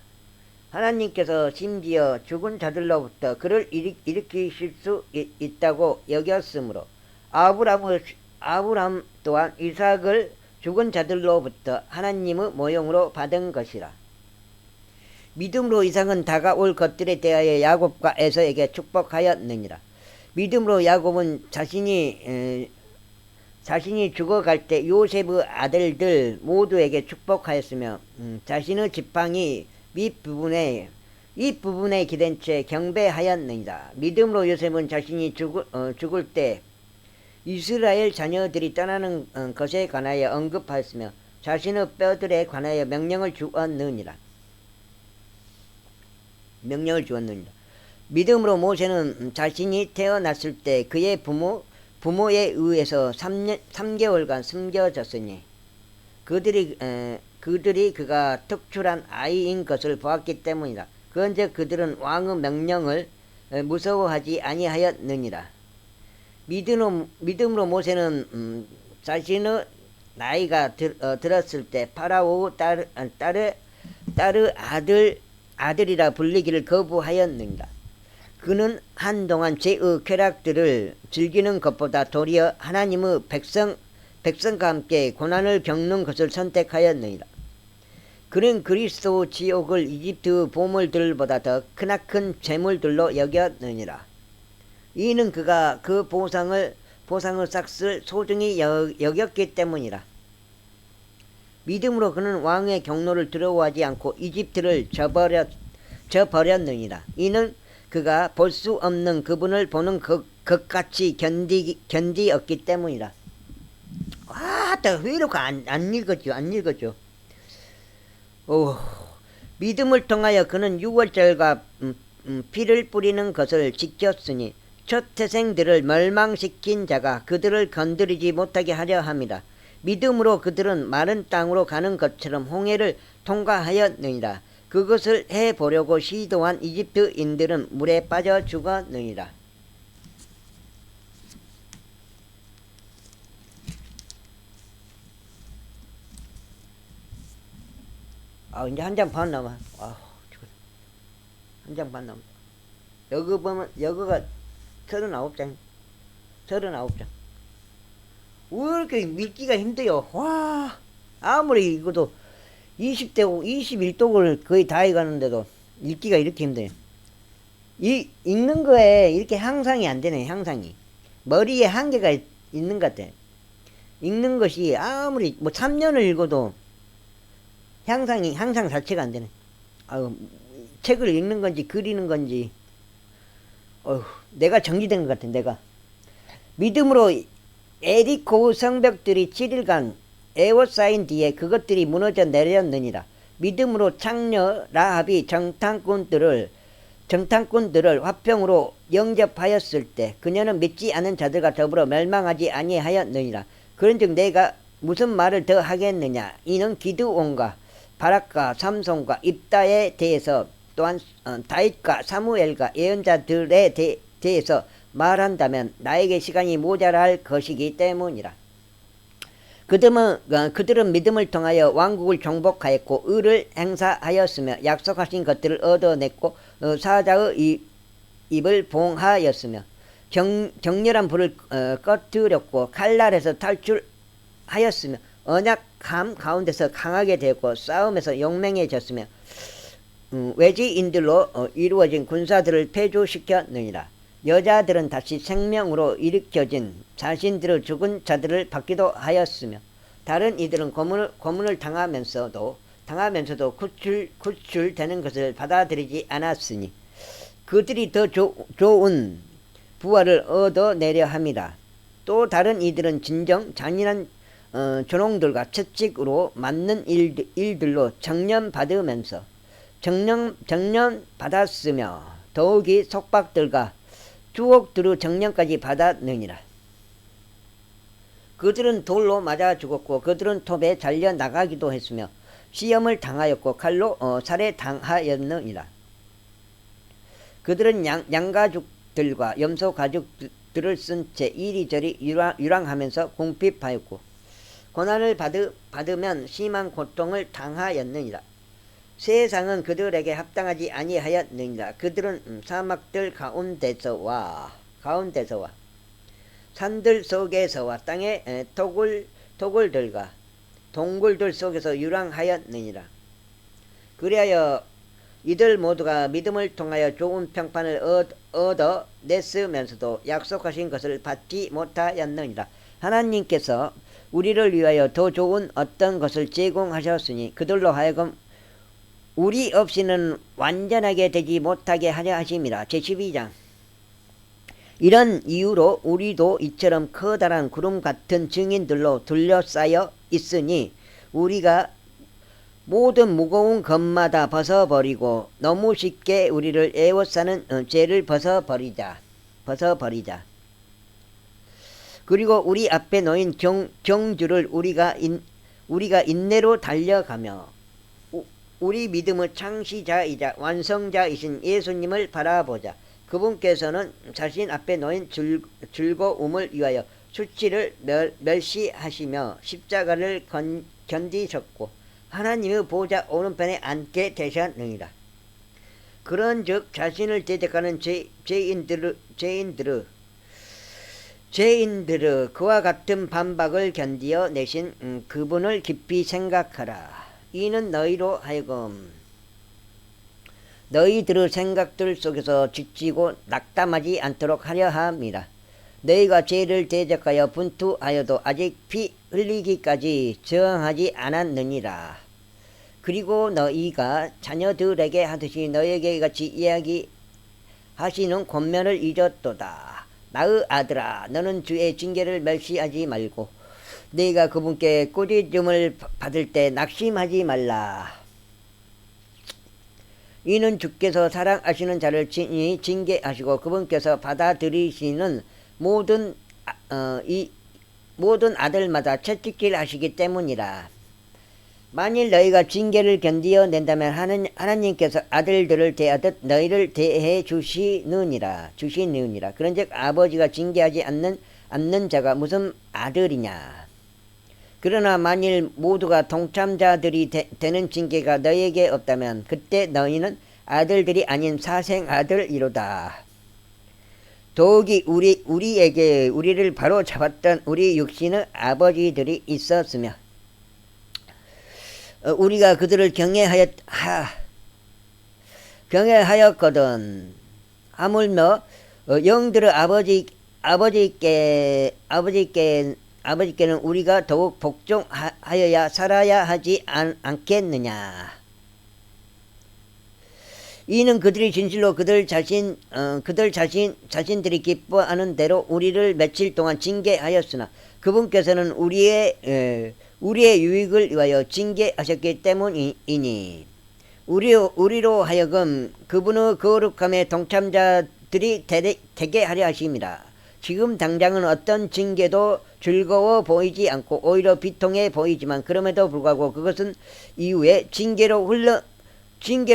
하나님께서 심지어 죽은 자들로부터 그를 일으키실 수 있다고 여겼으므로 아브라함 또한 이삭을 죽은 자들로부터 하나님의 모형으로 받은 것이라. 믿음으로 이삭은 다가올 것들에 대하여 야곱과 에서에게 축복하였느니라. 믿음으로 야곱은 자신이 죽어갈 때 요셉의 아들들 모두에게 축복하였으며 자신의 지팡이 윗부분에 기댄 채 경배하였느니라. 믿음으로 요셉은 자신이 죽을 때 이스라엘 자녀들이 떠나는 것에 관하여 언급하였으며 자신의 뼈들에 관하여 명령을 주었느니라. 믿음으로 모세는 자신이 태어났을 때 그의 부모에 의해서 3개월간 숨겨졌으니 그들이 그가 특출한 아이인 것을 보았기 때문이다. 그런즉 그들은 왕의 명령을 무서워하지 아니하였느니라. 믿음으로 모세는 자신의 나이가 들었을 때 파라오의 딸의 아들이라 불리기를 거부하였느니라. 그는 한동안 죄의 쾌락들을 즐기는 것보다 도리어 하나님의 백성과 함께 고난을 겪는 것을 선택하였느니라. 그는 그리스도 지옥을 이집트의 보물들보다 더 크나큰 재물들로 여겼느니라. 이는 그가 그 보상의 삭슬 소중히 여겼기 때문이라. 믿음으로 그는 왕의 경로를 두려워하지 않고 이집트를 저버렸느니라. 이는 그가 볼 수 없는 그분을 보는 것같이 견디었기 때문이라. 왜 이렇게 안 읽었죠? 믿음을 통하여 그는 유월절과 피를 뿌리는 것을 지켰으니 첫 태생들을 멸망시킨 자가 그들을 건드리지 못하게 하려 함이라. 믿음으로 그들은 마른 땅으로 가는 것처럼 홍해를 통과하였느니라. 그것을 해보려고 시도한 이집트인들은 물에 빠져 죽었느니라. 이제 한 장 반 남아. 한 장 반 남아. 여기 보면 여기가 39장. 39장. 왜 이렇게 읽기가 힘들어요? 와, 아무리 이것도 20대고 21독을 거의 다 해가는데도 읽기가 이렇게 힘들어요. 읽는 거에 이렇게 향상이 안 되네, 향상이. 머리에 한계가 있는 것 같아. 읽는 것이 아무리 3년을 읽어도 향상 자체가 안 되네. 책을 읽는 건지 그리는 건지, 내가 정지된 것 같아, 내가. 믿음으로 에리코 성벽들이 7일간 에워싸인 뒤에 그것들이 무너져 내렸느니라. 믿음으로 창녀 라합이 정탐꾼들을 화평으로 영접하였을 때 그녀는 믿지 않은 자들과 더불어 멸망하지 아니하였느니라. 그런즉 내가 무슨 말을 더 하겠느냐. 이는 기드온과 바락과 삼손과 입다에 대해서 또한 다윗과 사무엘과 예언자들에 대해서 말한다면 나에게 시간이 모자랄 것이기 때문이라. 그들은 믿음을 통하여 왕국을 정복하였고 의를 행사하였으며 약속하신 것들을 얻어냈고 사자의 입을 봉하였으며 격렬한 불을 꺼뜨렸고 칼날에서 탈출하였으며 언약함 가운데서 강하게 되었고 싸움에서 용맹해졌으며 외지인들로 이루어진 군사들을 폐조시켰느니라. 여자들은 다시 생명으로 일으켜진 자신들의 죽은 자들을 받기도 하였으며 다른 이들은 고문을 당하면서도 구출되는 것을 받아들이지 않았으니 그들이 더 좋은 부활을 얻어내려 함이라. 또 다른 이들은 진정 잔인한 조롱들과 채찍으로 맞는 일들로 정령받으면서 정령받았으며 더욱이 속박들과 주옥들의 정령까지 받았느니라. 그들은 돌로 맞아 죽었고 그들은 톱에 잘려 나가기도 했으며 시험을 당하였고 칼로 살해당하였느니라. 그들은 양가죽들과 염소가죽들을 쓴 채 이리저리 유랑하면서 궁핍하였고 고난을 받으면 심한 고통을 당하였느니라. 세상은 그들에게 합당하지 아니하였느니라. 그들은 사막들 가운데서와 산들 속에서와 땅의 토굴들과 동굴들 속에서 유랑하였느니라. 그리하여 이들 모두가 믿음을 통하여 좋은 평판을 얻어냈으면서도 약속하신 것을 받지 못하였느니라. 하나님께서 우리를 위하여 더 좋은 어떤 것을 제공하셨으니 그들로 하여금 우리 없이는 완전하게 되지 못하게 하려 하심이라. 제12장. 이런 이유로 우리도 이처럼 커다란 구름 같은 증인들로 둘러싸여 있으니 우리가 모든 무거운 것마다 벗어버리고 너무 쉽게 우리를 애워싸는 죄를 벗어버리자. 그리고 우리 앞에 놓인 경주를 우리가 인내로 달려가며 우리 믿음의 창시자이자 완성자이신 예수님을 바라보자. 그분께서는 자신 앞에 놓인 즐거움을 위하여 수치를 멸시하시며 십자가를 견디셨고 하나님의 보좌 오른편에 앉게 되셨느니라. 그런즉 자신을 대적하는 죄인들의 그와 같은 반박을 견디어 내신 그분을 깊이 생각하라. 이는 너희로 하여금 너희들의 생각들 속에서 지치고 낙담하지 않도록 하려 함이라. 너희가 죄를 대적하여 분투하여도 아직 피 흘리기까지 저항하지 않았느니라. 그리고 너희가 자녀들에게 하듯이 너희에게 같이 이야기하시는 권면을 잊었도다. 나의 아들아, 너는 주의 징계를 멸시하지 말고 너희가 그분께 꾸짖음을 받을 때 낙심하지 말라. 이는 주께서 사랑하시는 자를 친히 징계하시고 그분께서 받아들이시는 이 모든 아들마다 채찍질 하시기 때문이라. 만일 너희가 징계를 견디어낸다면 하나님께서 아들들을 대하듯 너희를 대해 주시느니라. 그런즉 아버지가 징계하지 않는 자가 무슨 아들이냐. 그러나 만일 모두가 동참자들이 되는 징계가 너희에게 없다면 그때 너희는 아들들이 아닌 사생아들이로다. 더욱이 우리를 바로 잡았던 우리 육신의 아버지들이 있었으며 우리가 그들을 경외하였거든. 하물며 영들의 아버지께는 우리가 더욱 복종하여야 살아야 하지 않겠느냐. 이는 그들이 진실로 그들 자신들이 기뻐하는 대로 우리를 며칠 동안 징계하였으나 그분께서는 우리의 유익을 위하여 징계하셨기 때문이니 우리로 하여금 그분의 거룩함의 동참자들이 되게 하려 하심이라. 지금 당장은 어떤 징계도 즐거워 보이지 않고 오히려 비통해 보이지만 그럼에도 불구하고 그것은 이후에 징계로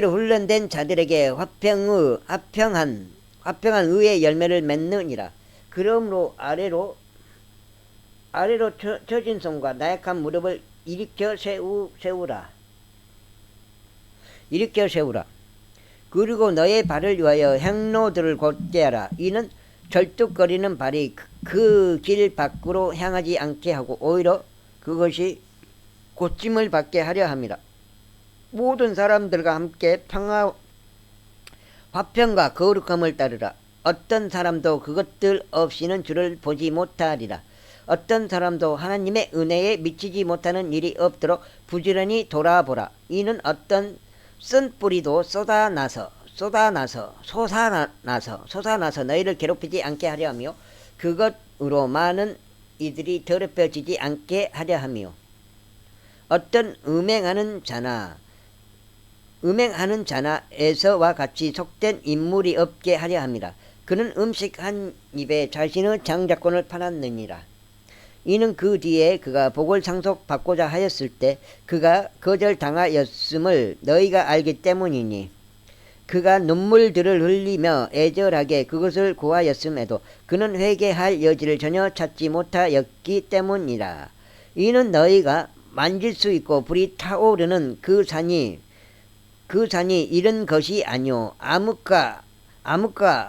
훈련된 자들에게 화평한 의의 열매를 맺느니라. 그러므로 아래로 처진 손과 나약한 무릎을 일으켜 세우라. 그리고 너의 발을 위하여 행로들을 곧게 하라. 이는 절뚝거리는 발이 그 길 밖으로 향하지 않게 하고 오히려 그것이 고침을 받게 하려 함이라. 모든 사람들과 함께 화평과 거룩함을 따르라. 어떤 사람도 그것들 없이는 주를 보지 못하리라. 어떤 사람도 하나님의 은혜에 미치지 못하는 일이 없도록 부지런히 돌아보라. 이는 어떤 쓴 뿌리도 솟아나서 너희를 괴롭히지 않게 하려 하며 그것으로 많은 이들이 더럽혀지지 않게 하려 하며 어떤 음행하는 자나 에서와 같이 속된 인물이 없게 하려 함이라. 그는 음식 한 입에 자신의 장자권을 팔았느니라. 이는 그 뒤에 그가 복을 상속받고자 하였을 때 그가 거절당하였음을 너희가 알기 때문이니 그가 눈물들을 흘리며 애절하게 그것을 구하였음에도 그는 회개할 여지를 전혀 찾지 못하였기 때문이라. 이는 너희가 만질 수 있고 불이 타오르는 그 산이 이른 것이 아니요 암흑과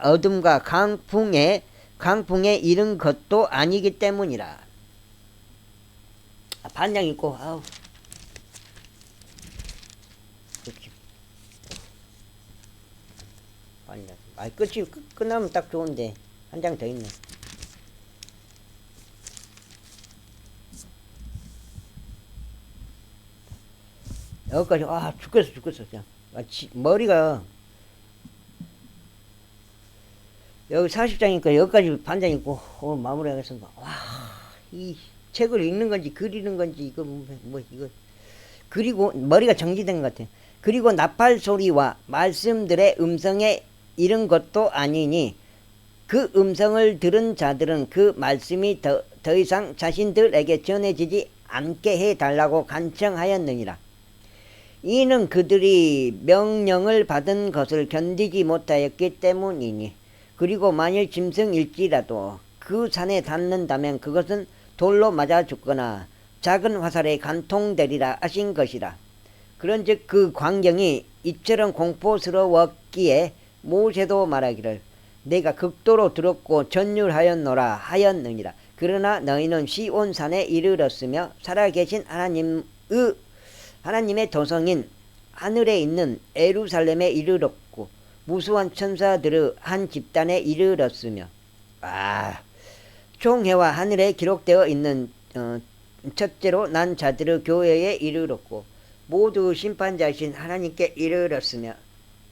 어둠과 강풍에 이른 것도 아니기 때문이라. 반장 있고 아우 반장. 끝이 끝나면 딱 좋은데 한 장 더 있네. 여기까지 죽겠어 그냥. 머리가 여기 40장이니까 여기까지 반장 있고 오늘 마무리하겠습니다. 이 책을 읽는 건지 그리는 건지 이거 이거 그리고 머리가 정지된 것 같아요. 그리고 나팔 소리와 말씀들의 음성에 이른 것도 아니니 그 음성을 들은 자들은 그 말씀이 더 이상 자신들에게 전해지지 않게 해달라고 간청하였느니라. 이는 그들이 명령을 받은 것을 견디지 못하였기 때문이니 그리고 만일 짐승일지라도 그 산에 닿는다면 그것은 돌로 맞아 죽거나 작은 화살에 간통되리라 하신 것이라. 그런즉 그 광경이 이처럼 공포스러웠기에 모세도 말하기를 내가 극도로 두렵고 전율하였노라 하였느니라. 그러나 너희는 시온산에 이르렀으며 살아계신 하나님의 도성인 하늘에 있는 예루살렘에 이르렀고 무수한 천사들의 한 집단에 이르렀으며 총회와 하늘에 기록되어 있는 첫째로 난 자들의 교회에 이르렀고 모두 심판자이신 하나님께 이르렀으며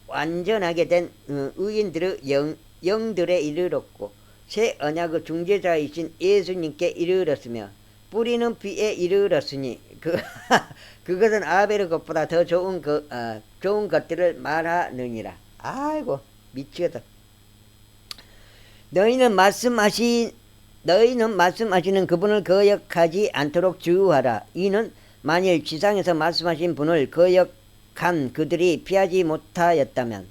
완전하게 된 의인들의 영들에 이르렀고 새 언약의 중재자이신 예수님께 이르렀으며 뿌리는 피에 이르렀으니 그 그것은 아벨의 것보다 더 좋은 좋은 것들을 말하느니라. 아이고 미치겠다. 너희는 말씀하시는 그분을 거역하지 않도록 주의하라. 이는 만일 지상에서 말씀하신 분을 거역한 그들이 피하지 못하였다면,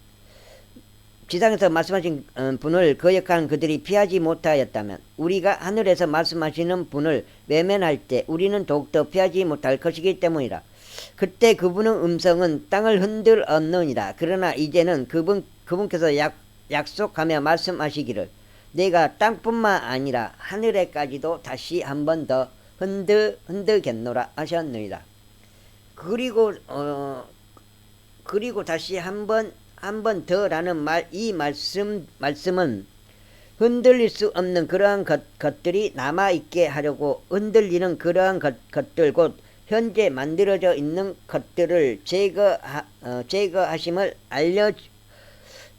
지상에서 말씀하신 분을 거역한 그들이 피하지 못하였다면, 우리가 하늘에서 말씀하시는 분을 외면할 때 우리는 더욱더 피하지 못할 것이기 때문이라. 그때 그분의 음성은 땅을 흔들었느니라. 그러나 이제는 그분께서 약속하며 말씀하시기를 내가 땅뿐만 아니라 하늘에까지도 다시 한 번 더 흔들겠노라 하셨느니라. 그리고 다시 한 번 더라는 이 말씀은 흔들릴 수 없는 그러한 것들이 남아있게 하려고 흔들리는 그러한 것들 곧 현재 만들어져 있는 것들을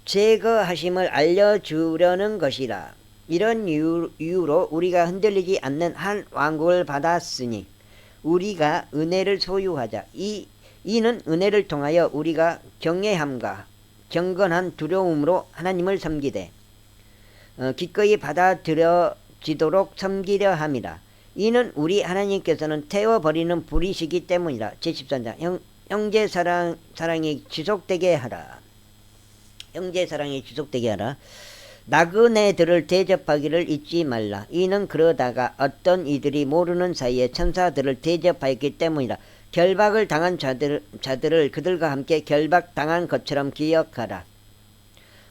제거하심을 알려주려는 것이라. 이런 이유로 우리가 흔들리지 않는 한 왕국을 받았으니 우리가 은혜를 소유하자. 이는 은혜를 통하여 우리가 경외함과 경건한 두려움으로 하나님을 섬기되 기꺼이 받아들여지도록 섬기려 함이라. 이는 우리 하나님께서는 태워버리는 불이시기 때문이라. 제13장 형제 사랑이 지속되게 하라. 형제 사랑이 지속되게 하라. 나그네들을 대접하기를 잊지 말라. 이는 그러다가 어떤 이들이 모르는 사이에 천사들을 대접하였기 때문이라. 결박을 당한 자들을 그들과 함께 결박당한 것처럼 기억하라.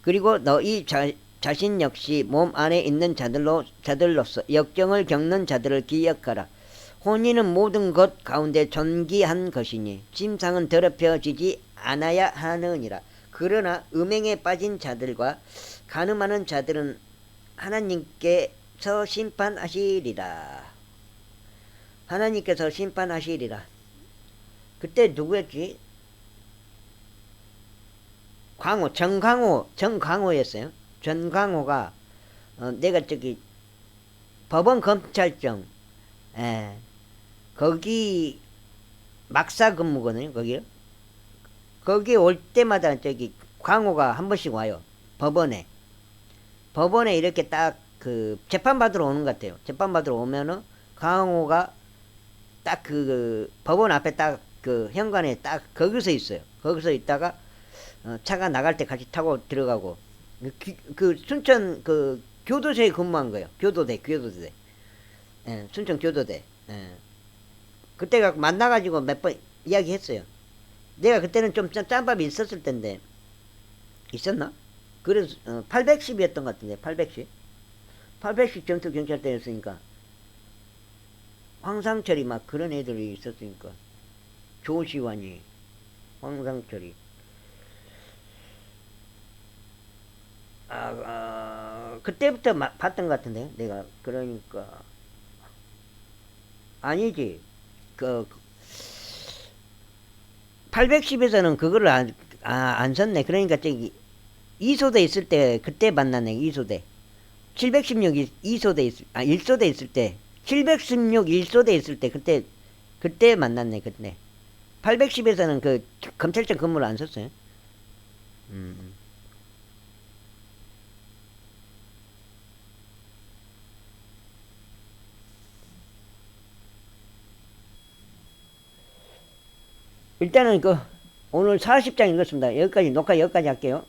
그리고 너희 자신 역시 몸 안에 있는 자들로서 역경을 겪는 자들을 기억하라. 혼인은 모든 것 가운데 존귀한 것이니 침상은 더럽혀지지 않아야 하느니라. 그러나 음행에 빠진 자들과 간음하는 자들은 하나님께서 심판하시리라. 하나님께서 심판하시리라. 그때 누구였지? 정광호였어요. 전광호가 내가 법원 검찰청 거기 막사 근무거든요. 거기 올 때마다 광호가 한 번씩 와요. 법원에 이렇게 딱 재판 받으러 오는 것 같아요. 재판 받으러 오면은 광호가 딱 법원 앞에 딱 현관에 딱 거기서 있어요. 거기서 있다가 차가 나갈 때 같이 타고 들어가고 순천 교도소에 근무한 거예요. 교도대. 순천 교도대. 그때가 만나가지고 몇 번 이야기했어요. 내가 그때는 좀 짬밥이 있었을 텐데 있었나? 그래서 810이었던 것 같은데 810 전투 경찰대였으니까 황상철이 막 그런 애들이 있었으니까 조시환이 황상철이 그때부터 봤던 것 같은데 내가 그러니까 아니지 810에서는 그거를 안 썼네. 그러니까 이소대 있을 때 그때 만났네. 이소대 716 1소대 있을 때 716 1소대 있을 때 그때 만났네. 그때 810에서는 검찰청 근무를 안 썼어요. 일단은 오늘 40장 읽었습니다. 녹화 여기까지 할게요.